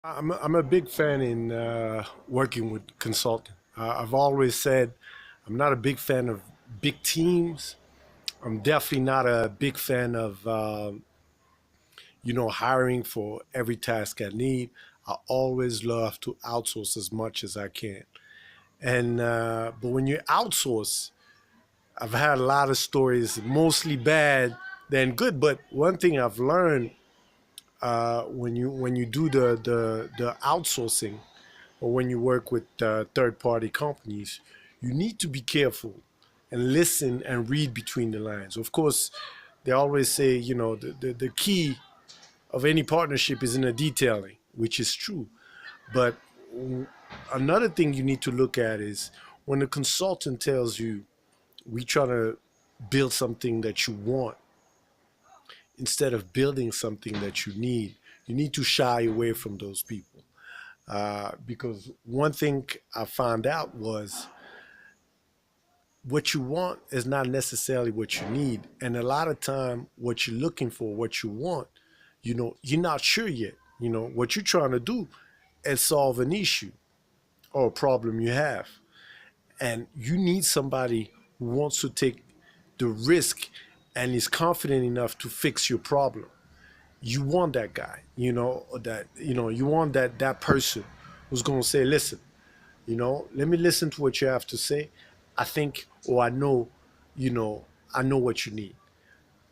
I'm a big fan in working with consulting. I've always said I'm not a big fan of big teams. I'm definitely not a big fan of hiring for every task I need. I always love to outsource as much as I can. And but when you outsource, I've had a lot of stories, mostly bad than good. But one thing I've learned when you do the outsourcing, or when you work with third party companies, you need to be careful and listen and read between the lines. Of course, they always say, the key of any partnership is in the detailing, which is true. But another thing you need to look at is when a consultant tells you, we try to build something that you want instead of building something that you need to shy away from those people. Because one thing I found out was what you want is not necessarily what you need. And a lot of time, what you're looking for, what you want, you're not sure yet. What you're trying to do is solve an issue or a problem you have. And you need somebody who wants to take the risk and is confident enough to fix your problem. You want that guy, you want that person who's going to say, listen, let me listen to what you have to say. I think, or I know, you know, I know what you need,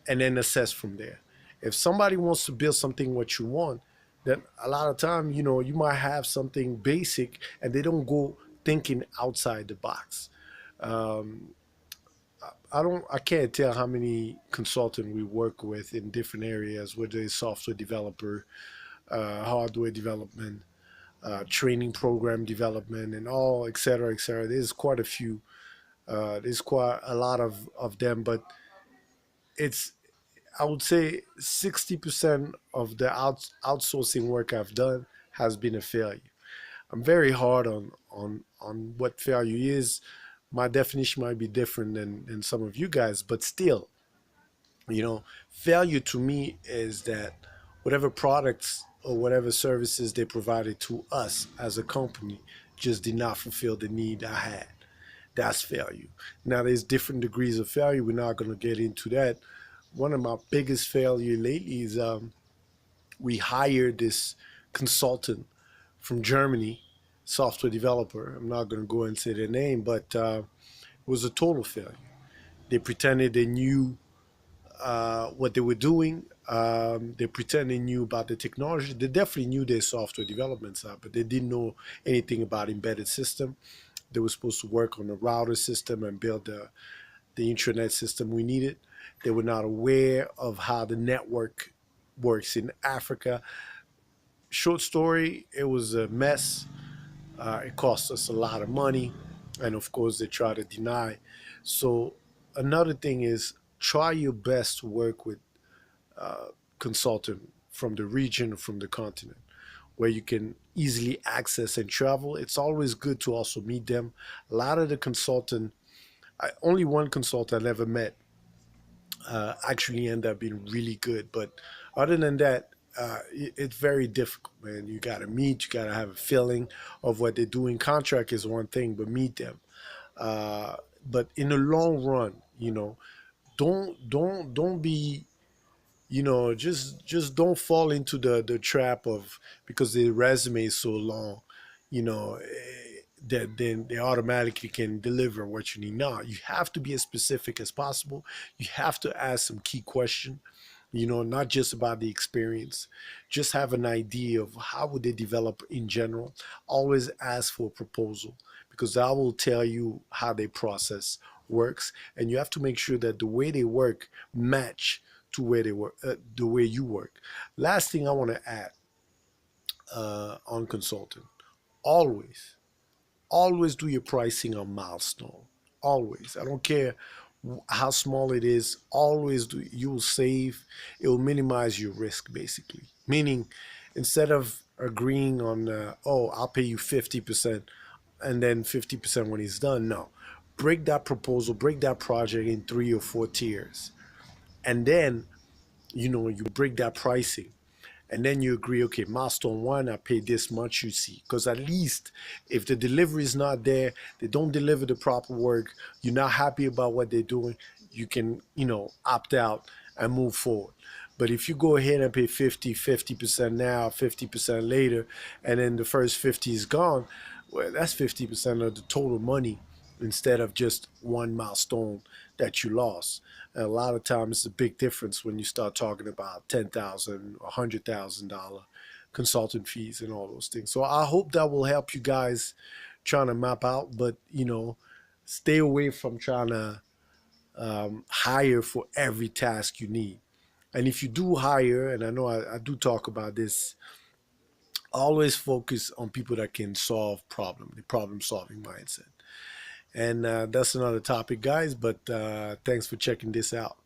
and then assess from there. If somebody wants to build something what you want, then a lot of time, you might have something basic, and they don't go thinking outside the box. Um, I can't tell how many consultants we work with in different areas, whether it's software developer, hardware development, training program development, and all, et cetera, et cetera. There's quite a few. There's quite a lot of them, but it's, I would say 60% of the outsourcing work I've done has been a failure. I'm very hard on what failure is. My definition might be different than some of you guys, but still, failure to me is that whatever products or whatever services they provided to us as a company just did not fulfill the need I had. That's failure. Now, there's different degrees of failure. We're not going to get into that. One of my biggest failure lately is we hired this consultant from Germany, software developer. I'm not going to go and say their name, but it was a total failure. They pretended they knew what they were doing. They pretended they knew about the technology. They definitely knew their software development side, but they didn't know anything about embedded system. They were supposed to work on the router system and build the intranet system we needed. They were not aware of how the network works in Africa. Short story, it was a mess. It cost us a lot of money. And of course, they try to deny. So, another thing is try your best to work with consultant from the region or from the continent where you can easily access and travel. It's always good to also meet them. A lot of the consultant, only one consultant I ever met actually ended up being really good. But other than that, it's very difficult, man. You got to meet, you got to have a feeling of what they're doing. Contract is one thing, but meet them. Uh, but in the long run, don't be, just don't fall into the trap of, because the resume is so long, that then they automatically can deliver what you need. Now you have to be as specific as possible. You have to ask some key question, not just about the experience. Just have an idea of how would they develop in general. Always ask for a proposal, because that will tell you how their process works, and you have to make sure that the way they work match to where they work, the way you work. Last thing I want to add on consulting: always, always do your pricing on milestone. Always. I don't care how small it is. Always do. You will save. It will minimize your risk, basically. Meaning, instead of agreeing on, oh, I'll pay you 50%, and then 50% when it's done. No, break that proposal, break that project in 3 or 4 tiers, and then you break that pricing, and then you agree, okay, milestone one, I pay this much, you see. Because at least if the delivery is not there, they don't deliver the proper work, you're not happy about what they're doing, you can, opt out and move forward. But if you go ahead and pay 50% now, 50% later, and then the first 50 is gone, well, that's 50% of the total money instead of just one milestone that you lost. And a lot of times it's a big difference when you start talking about $10,000 or $100,000 consultant fees and all those things. So I hope that will help you guys trying to map out, but stay away from trying to hire for every task you need. And if you do hire, and I know I do talk about this, always focus on people that can solve problem, the problem solving mindset. And that's another topic, guys. But thanks for checking this out.